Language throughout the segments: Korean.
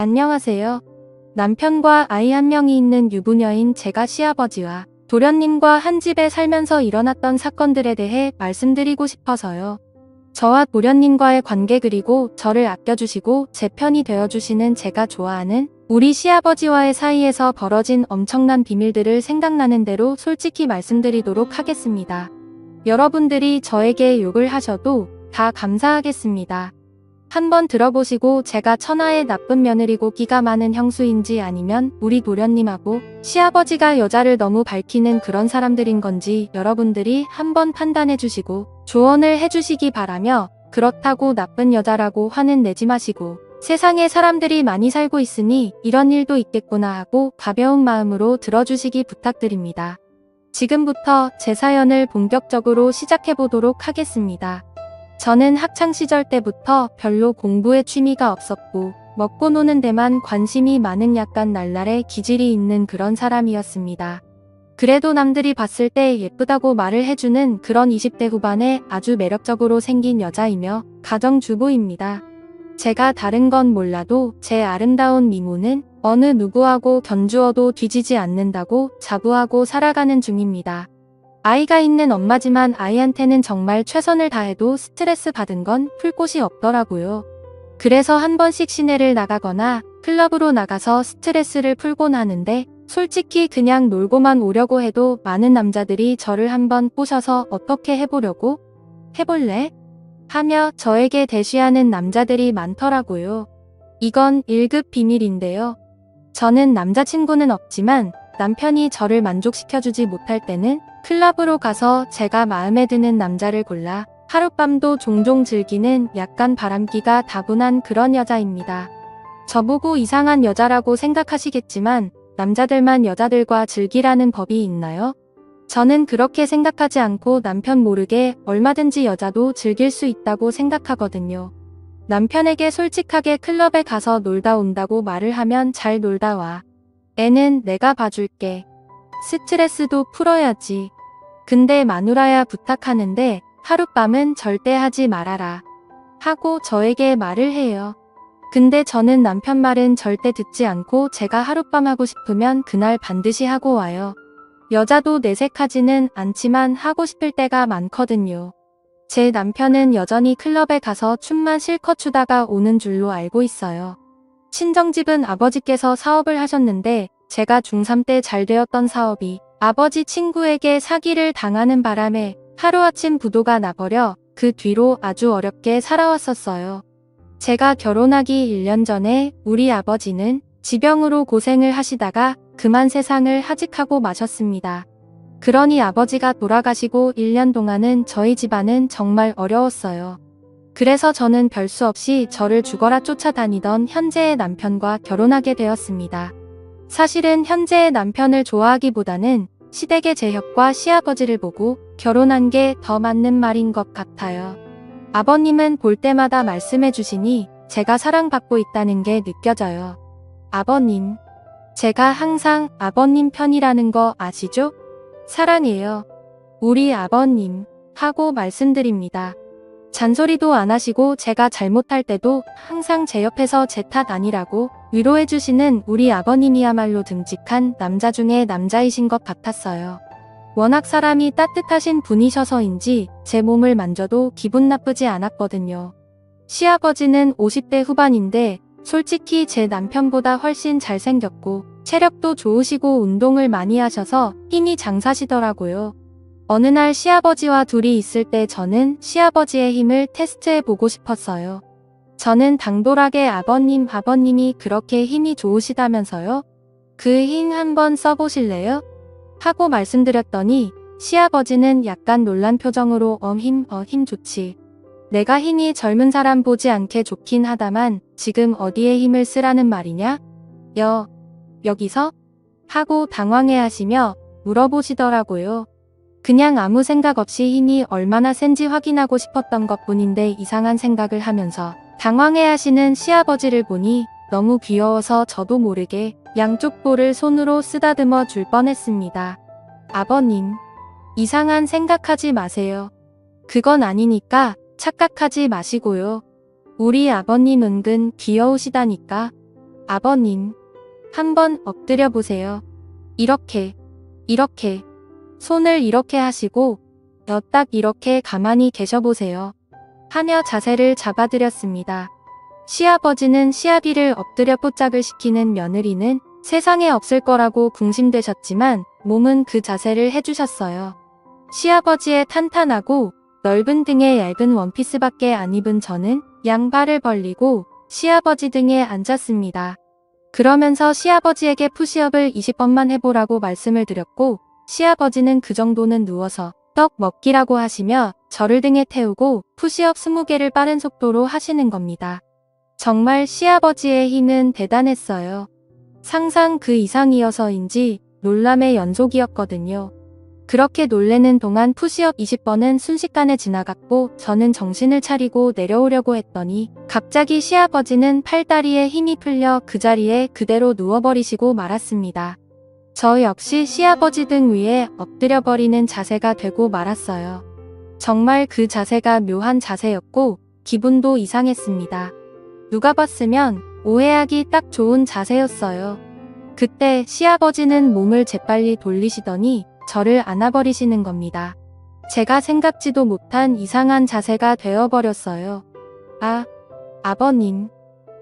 안녕하세요. 남편과 아이 한 명이 있는 유부녀인 제가 시아버지와 도련님과 한 집에 살면서 일어났던 사건들에 대해 말씀드리고 싶어서요. 저와 도련님과의 관계 그리고 저를 아껴주시고 제 편이 되어주시는 제가 좋아하는 우리 시아버지와의 사이에서 벌어진 엄청난 비밀들을 생각나는 대로 솔직히 말씀드리도록 하겠습니다. 여러분들이 저에게 욕을 하셔도 다 감사하겠습니다. 한번 들어보시고 제가 천하의 나쁜 며느리고 기가 많은 형수인지 아니면 우리 도련님하고 시아버지가 여자를 너무 밝히는 그런 사람들인 건지 여러분들이 한번 판단해 주시고 조언을 해주시기 바라며, 그렇다고 나쁜 여자라고 화는 내지 마시고 세상에 사람들이 많이 살고 있으니 이런 일도 있겠구나 하고 가벼운 마음으로 들어주시기 부탁드립니다. 지금부터 제 사연을 본격적으로 시작해 보도록 하겠습니다. 저는 학창시절 때부터 별로 공부에 취미가 없었고 먹고 노는 데만 관심이 많은 약간 날날의 기질이 있는 그런 사람이었습니다. 그래도 남들이 봤을 때 예쁘다고 말을 해주는 그런 20대 후반에 아주 매력적으로 생긴 여자이며 가정주부입니다. 제가 다른 건 몰라도 제 아름다운 미모는 어느 누구하고 견주어도 뒤지지 않는다고 자부하고 살아가는 중입니다. 아이가 있는 엄마지만 아이한테는 정말 최선을 다해도 스트레스 받은 건 풀 곳이 없더라고요. 그래서 한 번씩 시내를 나가거나 클럽으로 나가서 스트레스를 풀곤 하는데, 솔직히 그냥 놀고만 오려고 해도 많은 남자들이 저를 한번 꼬셔서 어떻게 해보려고? 해볼래? 하며 저에게 대쉬하는 남자들이 많더라고요. 이건 1급 비밀인데요. 저는 남자친구는 없지만 남편이 저를 만족시켜주지 못할 때는 클럽으로 가서 제가 마음에 드는 남자를 골라 하룻밤도 종종 즐기는 약간 바람기가 다분한 그런 여자입니다. 저보고 이상한 여자라고 생각하시겠지만 남자들만 여자들과 즐기라는 법이 있나요? 저는 그렇게 생각하지 않고 남편 모르게 얼마든지 여자도 즐길 수 있다고 생각하거든요. 남편에게 솔직하게 클럽에 가서 놀다 온다고 말을 하면 잘 놀다 와. 애는 내가 봐줄게. 스트레스도 풀어야지. 근데 마누라야 부탁하는데 하룻밤은 절대 하지 말아라. 하고 저에게 말을 해요. 근데 저는 남편 말은 절대 듣지 않고 제가 하룻밤 하고 싶으면 그날 반드시 하고 와요. 여자도 내색하지는 않지만 하고 싶을 때가 많거든요. 제 남편은 여전히 클럽에 가서 춤만 실컷 추다가 오는 줄로 알고 있어요. 친정집은 아버지께서 사업을 하셨는데 제가 중3 때 잘 되었던 사업이 아버지 친구에게 사기를 당하는 바람에 하루아침 부도가 나버려 그 뒤로 아주 어렵게 살아왔었어요. 제가 결혼하기 1년 전에 우리 아버지는 지병으로 고생을 하시다가 그만 세상을 하직하고 마셨습니다. 그러니 아버지가 돌아가시고 1년 동안은 저희 집안은 정말 어려웠어요. 그래서 저는 별수 없이 저를 죽어라 쫓아다니던 현재의 남편과 결혼하게 되었습니다. 사실은 현재의 남편을 좋아하기보다는 시댁의 제협과 시아버지를 보고 결혼한 게 더 맞는 말인 것 같아요. 아버님은 볼 때마다 말씀해 주시니 제가 사랑받고 있다는 게 느껴져요. 아버님. 제가 항상 아버님 편이라는 거 아시죠? 사랑해요. 우리 아버님. 하고 말씀드립니다. 잔소리도 안 하시고 제가 잘못할 때도 항상 제 옆에서 제 탓 아니라고 위로해주시는 우리 아버님이야말로 듬직한 남자 중에 남자이신 것 같았어요. 워낙 사람이 따뜻하신 분이셔서인지 제 몸을 만져도 기분 나쁘지 않았거든요. 시아버지는 50대 후반인데 솔직히 제 남편보다 훨씬 잘생겼고 체력도 좋으시고 운동을 많이 하셔서 힘이 장사시더라고요. 어느 날 시아버지와 둘이 있을 때 저는 시아버지의 힘을 테스트해보고 싶었어요. 저는 당돌하게 아버님이 그렇게 힘이 좋으시다면서요? 그 힘 한번 써보실래요? 하고 말씀드렸더니 시아버지는 약간 놀란 표정으로 힘 좋지. 내가 힘이 젊은 사람 보지 않게 좋긴 하다만 지금 어디에 힘을 쓰라는 말이냐? 여기서? 하고 당황해하시며 물어보시더라고요. 그냥 아무 생각 없이 힘이 얼마나 센지 확인하고 싶었던 것뿐인데 이상한 생각을 하면서 당황해하시는 시아버지를 보니 너무 귀여워서 저도 모르게 양쪽 볼을 손으로 쓰다듬어 줄 뻔했습니다. 아버님, 이상한 생각하지 마세요. 그건 아니니까 착각하지 마시고요. 우리 아버님 은근 귀여우시다니까. 아버님, 한번 엎드려 보세요. 이렇게, 이렇게, 손을 이렇게 하시고, 딱 이렇게 가만히 계셔 보세요. 하며 자세를 잡아드렸습니다. 시아버지는 시아비를 엎드려 포짝을 시키는 며느리는 세상에 없을 거라고 궁심되셨지만 몸은 그 자세를 해주셨어요. 시아버지의 탄탄하고 넓은 등에 얇은 원피스밖에 안 입은 저는 양발을 벌리고 시아버지 등에 앉았습니다. 그러면서 시아버지에게 푸시업을 20번만 해보라고 말씀을 드렸고 시아버지는 그 정도는 누워서 떡 먹기라고 하시며 저를 등에 태우고 푸시업 20개를 빠른 속도로 하시는 겁니다. 정말 시아버지의 힘은 대단했어요. 상상 그 이상이어서인지 놀람의 연속이었거든요. 그렇게 놀래는 동안 푸시업 20번은 순식간에 지나갔고 저는 정신을 차리고 내려오려고 했더니 갑자기 시아버지는 팔다리에 힘이 풀려 그 자리에 그대로 누워버리시고 말았습니다. 저 역시 시아버지 등 위에 엎드려버리는 자세가 되고 말았어요. 정말 그 자세가 묘한 자세였고 기분도 이상했습니다. 누가 봤으면 오해하기 딱 좋은 자세였어요. 그때 시아버지는 몸을 재빨리 돌리시더니 저를 안아버리시는 겁니다. 제가 생각지도 못한 이상한 자세가 되어버렸어요. 아, 아버님.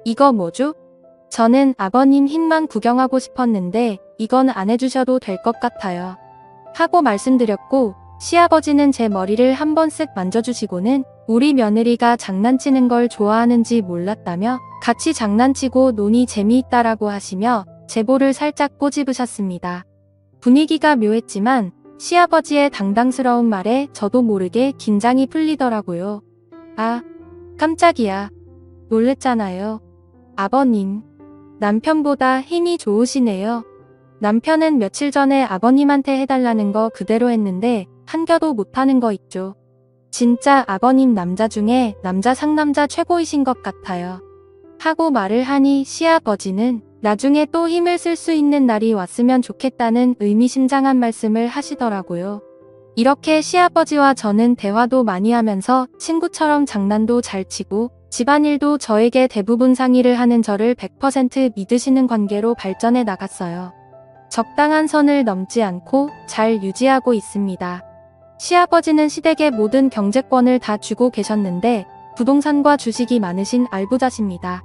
이거 뭐죠? 저는 아버님 힘만 구경하고 싶었는데 이건 안 해주셔도 될 것 같아요. 하고 말씀드렸고 시아버지는 제 머리를 한번 쓱 만져주시고는 우리 며느리가 장난치는 걸 좋아하는지 몰랐다며 같이 장난치고 노니 재미있다라고 하시며 제 볼을 살짝 꼬집으셨습니다. 분위기가 묘했지만 시아버지의 당당스러운 말에 저도 모르게 긴장이 풀리더라고요. 아, 깜짝이야. 놀랬잖아요. 아버님, 남편보다 힘이 좋으시네요. 남편은 며칠 전에 아버님한테 해달라는 거 그대로 했는데 한겨도 못하는 거 있죠. 진짜 아버님 남자 중에 남자 상남자 최고이신 것 같아요. 하고 말을 하니 시아버지는 나중에 또 힘을 쓸 수 있는 날이 왔으면 좋겠다는 의미심장한 말씀을 하시더라고요. 이렇게 시아버지와 저는 대화도 많이 하면서 친구처럼 장난도 잘 치고 집안일도 저에게 대부분 상의를 하는 저를 100% 믿으시는 관계로 발전해 나갔어요. 적당한 선을 넘지 않고 잘 유지하고 있습니다. 시아버지는 시댁의 모든 경제권을 다 쥐고 계셨는데 부동산과 주식이 많으신 알부자십니다.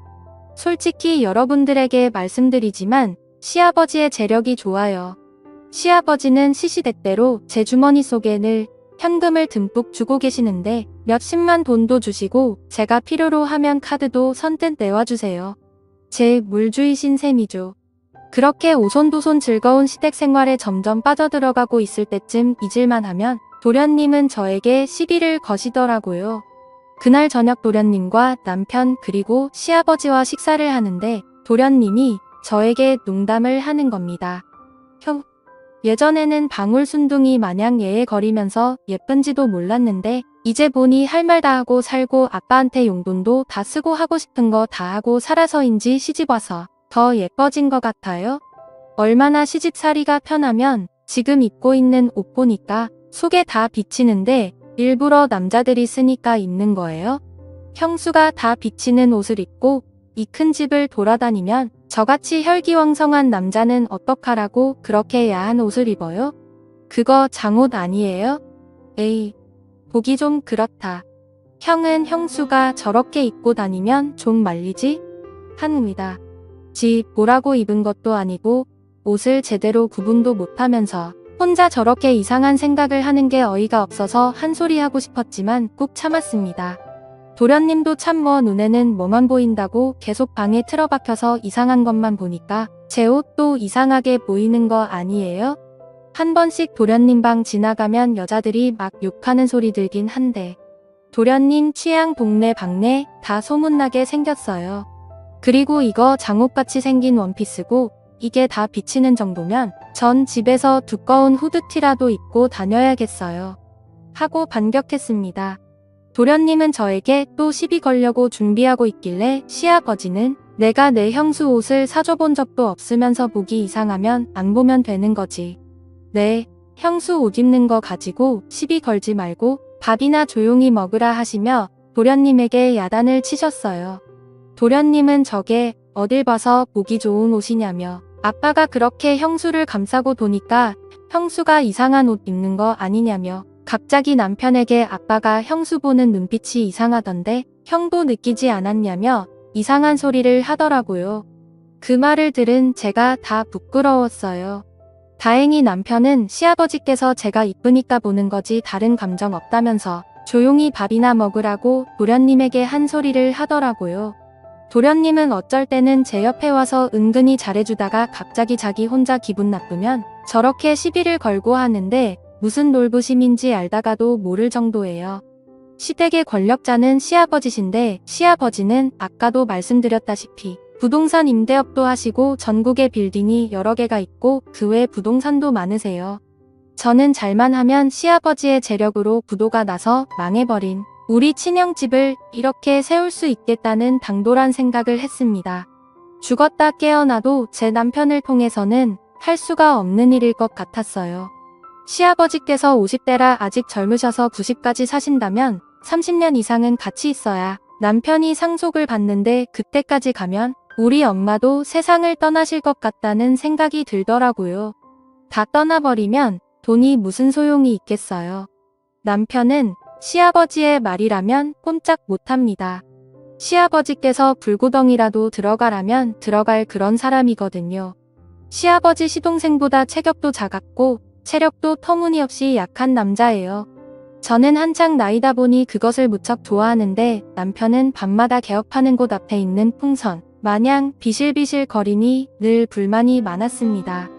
솔직히 여러분들에게 말씀드리지만 시아버지의 재력이 좋아요. 시아버지는 시시때때로 제 주머니 속에 늘 현금을 듬뿍 주고 계시는데 몇십만 돈도 주시고 제가 필요로 하면 카드도 선뜻 내와주세요. 제 물주이신 셈이죠. 그렇게 오손도손 즐거운 시댁 생활에 점점 빠져들어가고 있을 때쯤 잊을만 하면 도련님은 저에게 시비를 거시더라고요. 그날 저녁 도련님과 남편 그리고 시아버지와 식사를 하는데 도련님이 저에게 농담을 하는 겁니다. 형, 예전에는 방울순둥이 마냥 예예거리면서 예쁜지도 몰랐는데 이제 보니 할 말 다 하고 살고 아빠한테 용돈도 다 쓰고 하고 싶은 거 다 하고 살아서인지 시집 와서 더 예뻐진 것 같아요. 얼마나 시집살이가 편하면 지금 입고 있는 옷 보니까 속에 다 비치는데 일부러 남자들이 쓰니까 입는 거예요? 형수가 다 비치는 옷을 입고 이 큰 집을 돌아다니면 저같이 혈기왕성한 남자는 어떡하라고 그렇게 야한 옷을 입어요? 그거 장옷 아니에요? 에이, 보기 좀 그렇다. 형은 형수가 저렇게 입고 다니면 좀 말리지? 합니다. 지 뭐라고 입은 것도 아니고 옷을 제대로 구분도 못하면서 혼자 저렇게 이상한 생각을 하는 게 어이가 없어서 한 소리 하고 싶었지만 꾹 참았습니다. 도련님도 참 뭐 눈에는 뭐만 보인다고 계속 방에 틀어박혀서 이상한 것만 보니까 제 옷도 이상하게 보이는 거 아니에요? 한 번씩 도련님 방 지나가면 여자들이 막 욕하는 소리 들긴 한데 도련님 취향 동네 방네 다 소문나게 생겼어요. 그리고 이거 장옷같이 생긴 원피스고 이게 다 비치는 정도면 전 집에서 두꺼운 후드티라도 입고 다녀야겠어요. 하고 반격했습니다. 도련님은 저에게 또 시비 걸려고 준비하고 있길래 시아버지는 내가 내 형수 옷을 사줘본 적도 없으면서 보기 이상하면 안 보면 되는 거지. 네, 형수 옷 입는 거 가지고 시비 걸지 말고 밥이나 조용히 먹으라 하시며 도련님에게 야단을 치셨어요. 도련님은 저게 어딜 봐서 보기 좋은 옷이냐며 아빠가 그렇게 형수를 감싸고 도니까 형수가 이상한 옷 입는 거 아니냐며 갑자기 남편에게 아빠가 형수 보는 눈빛이 이상하던데 형도 느끼지 않았냐며 이상한 소리를 하더라고요. 그 말을 들은 제가 다 부끄러웠어요. 다행히 남편은 시아버지께서 제가 이쁘니까 보는 거지 다른 감정 없다면서 조용히 밥이나 먹으라고 도련님에게 한 소리를 하더라고요. 도련님은 어쩔 때는 제 옆에 와서 은근히 잘해주다가 갑자기 자기 혼자 기분 나쁘면 저렇게 시비를 걸고 하는데 무슨 놀부심인지 알다가도 모를 정도예요. 시댁의 권력자는 시아버지신데 시아버지는 아까도 말씀드렸다시피 부동산 임대업도 하시고 전국에 빌딩이 여러 개가 있고 그 외 부동산도 많으세요. 저는 잘만 하면 시아버지의 재력으로 부도가 나서 망해버린 우리 친형집을 이렇게 세울 수 있겠다는 당돌한 생각을 했습니다. 죽었다 깨어나도 제 남편을 통해서는 할 수가 없는 일일 것 같았어요. 시아버지께서 50대라 아직 젊으셔서 90까지 사신다면 30년 이상은 같이 있어야 남편이 상속을 받는데 그때까지 가면 우리 엄마도 세상을 떠나실 것 같다는 생각이 들더라고요. 다 떠나버리면 돈이 무슨 소용이 있겠어요. 남편은 시아버지의 말이라면 꼼짝 못합니다. 시아버지께서 불구덩이라도 들어가라면 들어갈 그런 사람이거든요. 시아버지 시동생보다 체격도 작았고 체력도 터무니없이 약한 남자예요. 저는 한창 나이다 보니 그것을 무척 좋아하는데 남편은 밤마다 개업하는 곳 앞에 있는 풍선 마냥 비실비실 거리니 늘 불만이 많았습니다.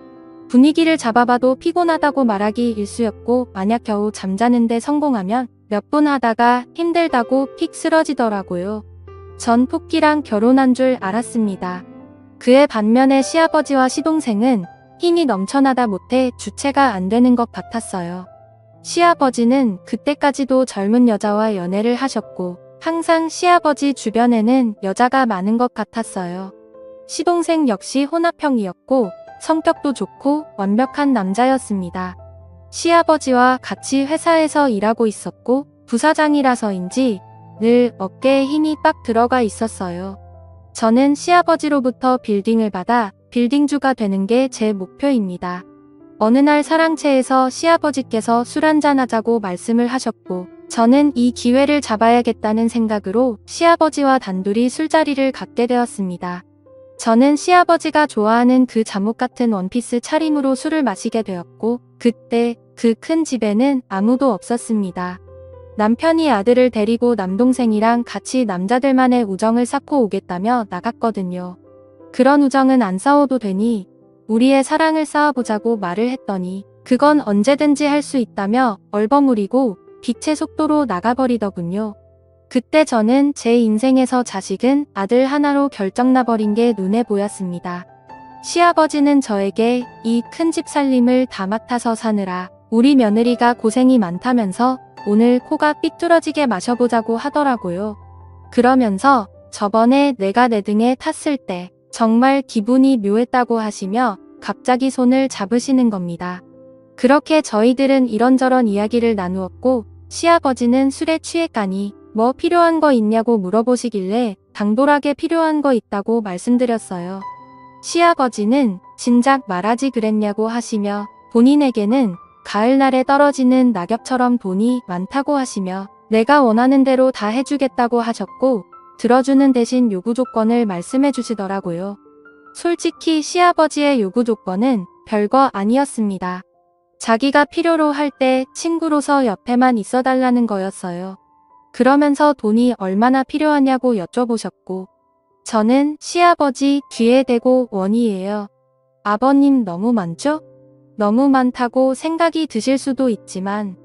분위기를 잡아봐도 피곤하다고 말하기 일쑤였고 만약 겨우 잠자는데 성공하면 몇 분 하다가 힘들다고 픽 쓰러지더라고요. 전 토끼랑 결혼한 줄 알았습니다. 그의 반면에 시아버지와 시동생은 힘이 넘쳐나다 못해 주체가 안 되는 것 같았어요. 시아버지는 그때까지도 젊은 여자와 연애를 하셨고 항상 시아버지 주변에는 여자가 많은 것 같았어요. 시동생 역시 혼합형이었고 성격도 좋고 완벽한 남자였습니다. 시아버지와 같이 회사에서 일하고 있었고 부사장이라서인지 늘 어깨에 힘이 빡 들어가 있었어요. 저는 시아버지로부터 빌딩을 받아 빌딩주가 되는 게 제 목표입니다. 어느 날 사랑채에서 시아버지께서 술 한잔 하자고 말씀을 하셨고 저는 이 기회를 잡아야겠다는 생각으로 시아버지와 단둘이 술자리를 갖게 되었습니다. 저는 시아버지가 좋아하는 그 잠옷 같은 원피스 차림으로 술을 마시게 되었고 그때 그 큰 집에는 아무도 없었습니다. 남편이 아들을 데리고 남동생이랑 같이 남자들만의 우정을 쌓고 오겠다며 나갔거든요. 그런 우정은 안 싸워도 되니 우리의 사랑을 쌓아보자고 말을 했더니 그건 언제든지 할 수 있다며 얼버무리고 빛의 속도로 나가버리더군요. 그때 저는 제 인생에서 자식은 아들 하나로 결정나버린 게 눈에 보였습니다. 시아버지는 저에게 이 큰 집 살림을 다 맡아서 사느라 우리 며느리가 고생이 많다면서 오늘 코가 삐뚤어지게 마셔보자고 하더라고요. 그러면서 저번에 내가 내 등에 탔을 때 정말 기분이 묘했다고 하시며 갑자기 손을 잡으시는 겁니다. 그렇게 저희들은 이런저런 이야기를 나누었고 시아버지는 술에 취했가니 뭐 필요한 거 있냐고 물어보시길래 당돌하게 필요한 거 있다고 말씀드렸어요. 시아버지는 진작 말하지 그랬냐고 하시며 본인에게는 가을날에 떨어지는 낙엽처럼 돈이 많다고 하시며 내가 원하는 대로 다 해주겠다고 하셨고 들어주는 대신 요구 조건을 말씀해 주시더라고요. 솔직히 시아버지의 요구 조건은 별거 아니었습니다. 자기가 필요로 할 때 친구로서 옆에만 있어달라는 거였어요. 그러면서 돈이 얼마나 필요하냐고 여쭤보셨고 저는 시아버지 뒤에 대고 원이에요. 아버님 너무 많죠? 너무 많다고 생각이 드실 수도 있지만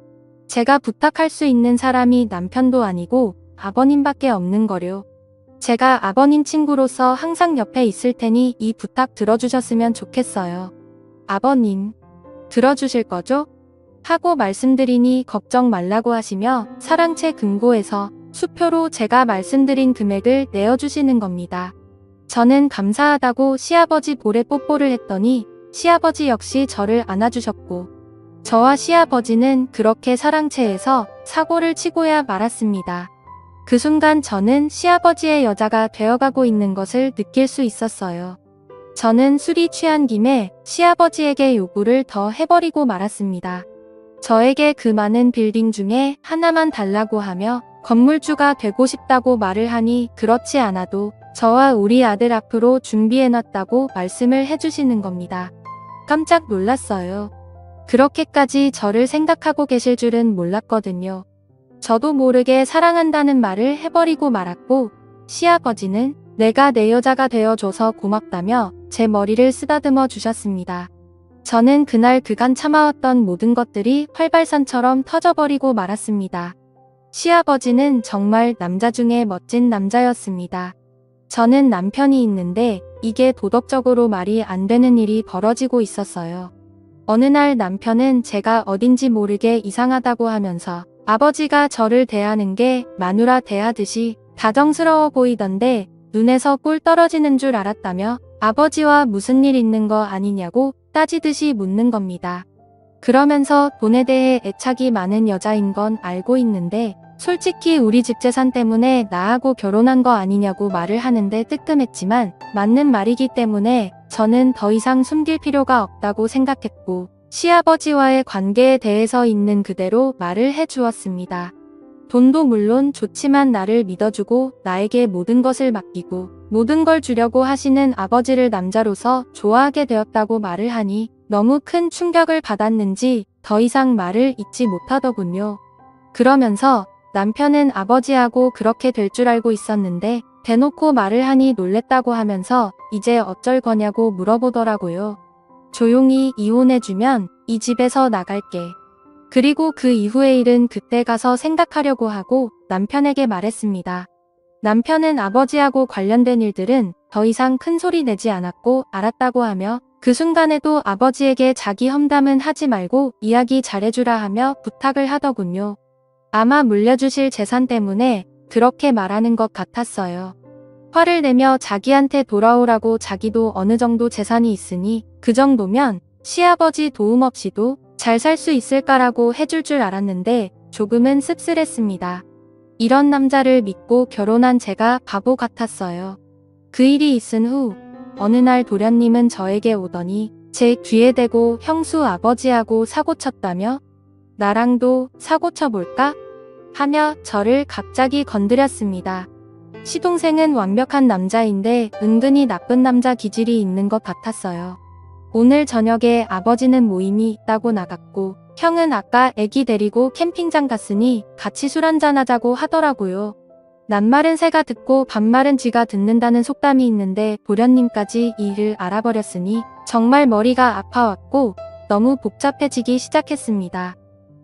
제가 부탁할 수 있는 사람이 남편도 아니고 아버님밖에 없는 거요. 제가 아버님 친구로서 항상 옆에 있을 테니 이 부탁 들어주셨으면 좋겠어요. 아버님, 들어주실 거죠? 하고 말씀드리니 걱정 말라고 하시며 사랑채 금고에서 수표로 제가 말씀드린 금액을 내어주시는 겁니다. 저는 감사하다고 시아버지 볼에 뽀뽀를 했더니 시아버지 역시 저를 안아주셨고 저와 시아버지는 그렇게 사랑채에서 사고를 치고야 말았습니다. 그 순간 저는 시아버지의 여자가 되어가고 있는 것을 느낄 수 있었어요. 저는 술이 취한 김에 시아버지에게 요구를 더 해버리고 말았습니다. 저에게 그 많은 빌딩 중에 하나만 달라고 하며 건물주가 되고 싶다고 말을 하니 그렇지 않아도 저와 우리 아들 앞으로 준비해놨다고 말씀을 해주시는 겁니다. 깜짝 놀랐어요. 그렇게까지 저를 생각하고 계실 줄은 몰랐거든요. 저도 모르게 사랑한다는 말을 해버리고 말았고 시아버지는 내가 내 여자가 되어줘서 고맙다며 제 머리를 쓰다듬어 주셨습니다. 저는 그날 그간 참아왔던 모든 것들이 활발산처럼 터져버리고 말았습니다. 시아버지는 정말 남자 중에 멋진 남자였습니다. 저는 남편이 있는데 이게 도덕적으로 말이 안 되는 일이 벌어지고 있었어요. 어느 날 남편은 제가 어딘지 모르게 이상하다고 하면서 아버지가 저를 대하는 게 마누라 대하듯이 다정스러워 보이던데 눈에서 꿀 떨어지는 줄 알았다며 아버지와 무슨 일 있는 거 아니냐고 따지듯이 묻는 겁니다. 그러면서 돈에 대해 애착이 많은 여자인 건 알고 있는데 솔직히 우리 집 재산 때문에 나하고 결혼한 거 아니냐고 말을 하는데 뜨끔했지만 맞는 말이기 때문에 저는 더 이상 숨길 필요가 없다고 생각했고 시아버지와의 관계에 대해서 있는 그대로 말을 해주었습니다. 돈도 물론 좋지만 나를 믿어주고 나에게 모든 것을 맡기고 모든 걸 주려고 하시는 아버지를 남자로서 좋아하게 되었다고 말을 하니 너무 큰 충격을 받았는지 더 이상 말을 잇지 못하더군요. 그러면서 남편은 아버지하고 그렇게 될 줄 알고 있었는데 대놓고 말을 하니 놀랬다고 하면서 이제 어쩔 거냐고 물어보더라고요. 조용히 이혼해주면 이 집에서 나갈게. 그리고 그 이후의 일은 그때 가서 생각하려고 하고 남편에게 말했습니다. 남편은 아버지하고 관련된 일들은 더 이상 큰 소리 내지 않았고 알았다고 하며 그 순간에도 아버지에게 자기 험담은 하지 말고 이야기 잘해주라 하며 부탁을 하더군요. 아마 물려주실 재산 때문에 그렇게 말하는 것 같았어요. 화를 내며 자기한테 돌아오라고 자기도 어느 정도 재산이 있으니 그 정도면 시아버지 도움 없이도 잘 살 수 있을까라고 해줄 줄 알았는데 조금은 씁쓸했습니다. 이런 남자를 믿고 결혼한 제가 바보 같았어요. 그 일이 있은 후 어느 날 도련님은 저에게 오더니 제 뒤에 대고 형수 아버지하고 사고쳤다며 나랑도 사고쳐볼까? 하며 저를 갑자기 건드렸습니다. 시동생은 완벽한 남자인데 은근히 나쁜 남자 기질이 있는 것 같았어요. 오늘 저녁에 아버지는 모임이 있다고 나갔고 형은 아까 애기 데리고 캠핑장 갔으니 같이 술 한잔 하자고 하더라고요. 낱말은 새가 듣고 반말은 쥐가 듣는다는 속담이 있는데 도련님까지 이 일을 알아버렸으니 정말 머리가 아파왔고 너무 복잡해지기 시작했습니다.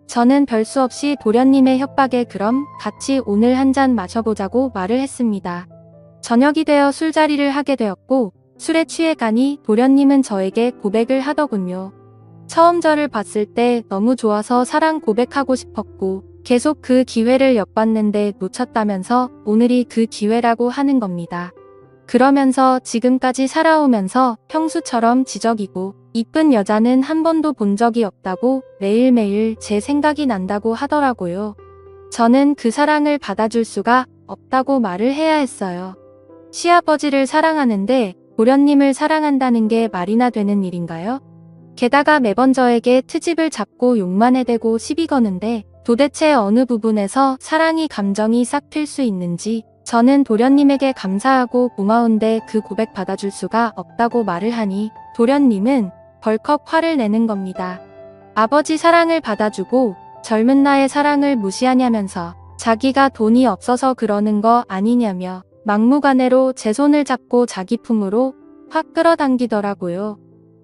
저는 별수 없이 도련님의 협박에 그럼 같이 오늘 한잔 마셔보자고 말을 했습니다. 저녁이 되어 술자리를 하게 되었고 술에 취해 가니 도련님은 저에게 고백을 하더군요. 처음 저를 봤을 때 너무 좋아서 사랑 고백하고 싶었고 계속 그 기회를 엿봤는데 놓쳤다면서 오늘이 그 기회라고 하는 겁니다. 그러면서 지금까지 살아오면서 형수처럼 지적이고 이쁜 여자는 한 번도 본 적이 없다고 매일매일 제 생각이 난다고 하더라고요. 저는 그 사랑을 받아줄 수가 없다고 말을 해야 했어요. 시아버지를 사랑하는데 도련님을 사랑한다는 게 말이나 되는 일인가요? 게다가 매번 저에게 트집을 잡고 욕만 해대고 시비 거는데 도대체 어느 부분에서 사랑이 감정이 싹 틀 수 있는지 저는 도련님에게 감사하고 고마운데 그 고백 받아줄 수가 없다고 말을 하니 도련님은 벌컥 화를 내는 겁니다. 아버지 사랑을 받아주고 젊은 나의 사랑을 무시하냐면서 자기가 돈이 없어서 그러는 거 아니냐며 막무가내로 제 손을 잡고 자기 품으로 확 끌어당기더라고요.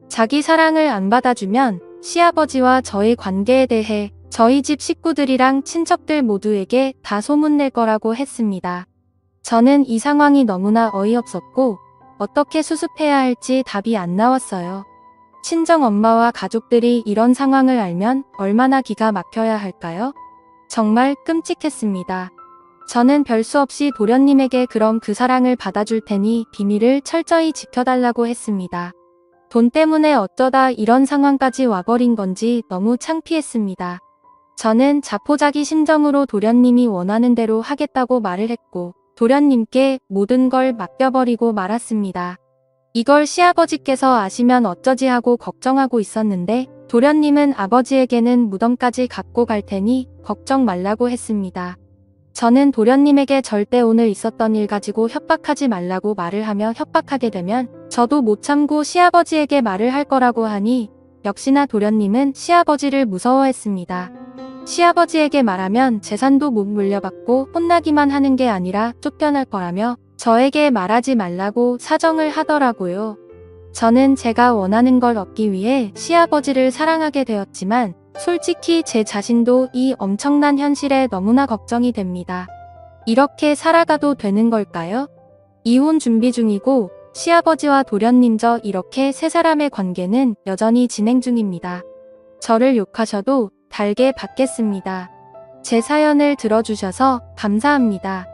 자기 사랑을 안 받아주면 시아버지와 저의 관계에 대해 저희 집 식구들이랑 친척들 모두에게 다 소문낼 거라고 했습니다. 저는 이 상황이 너무나 어이없었고 어떻게 수습해야 할지 답이 안 나왔어요. 친정엄마와 가족들이 이런 상황을 알면 얼마나 기가 막혀야 할까요? 정말 끔찍했습니다. 저는 별수 없이 도련님에게 그럼 그 사랑을 받아줄 테니 비밀을 철저히 지켜달라고 했습니다. 돈 때문에 어쩌다 이런 상황까지 와버린 건지 너무 창피했습니다. 저는 자포자기 심정으로 도련님이 원하는 대로 하겠다고 말을 했고 도련님께 모든 걸 맡겨버리고 말았습니다. 이걸 시아버지께서 아시면 어쩌지 하고 걱정하고 있었는데 도련님은 아버지에게는 무덤까지 갖고 갈 테니 걱정 말라고 했습니다. 저는 도련님에게 절대 오늘 있었던 일 가지고 협박하지 말라고 말을 하며 협박하게 되면 저도 못 참고 시아버지에게 말을 할 거라고 하니 역시나 도련님은 시아버지를 무서워했습니다. 시아버지에게 말하면 재산도 못 물려받고 혼나기만 하는 게 아니라 쫓겨날 거라며 저에게 말하지 말라고 사정을 하더라고요. 저는 제가 원하는 걸 얻기 위해 시아버지를 사랑하게 되었지만 솔직히 제 자신도 이 엄청난 현실에 너무나 걱정이 됩니다. 이렇게 살아가도 되는 걸까요? 이혼 준비 중이고 시아버지와 도련님 저 이렇게 세 사람의 관계는 여전히 진행 중입니다. 저를 욕하셔도 달게 받겠습니다. 제 사연을 들어주셔서 감사합니다.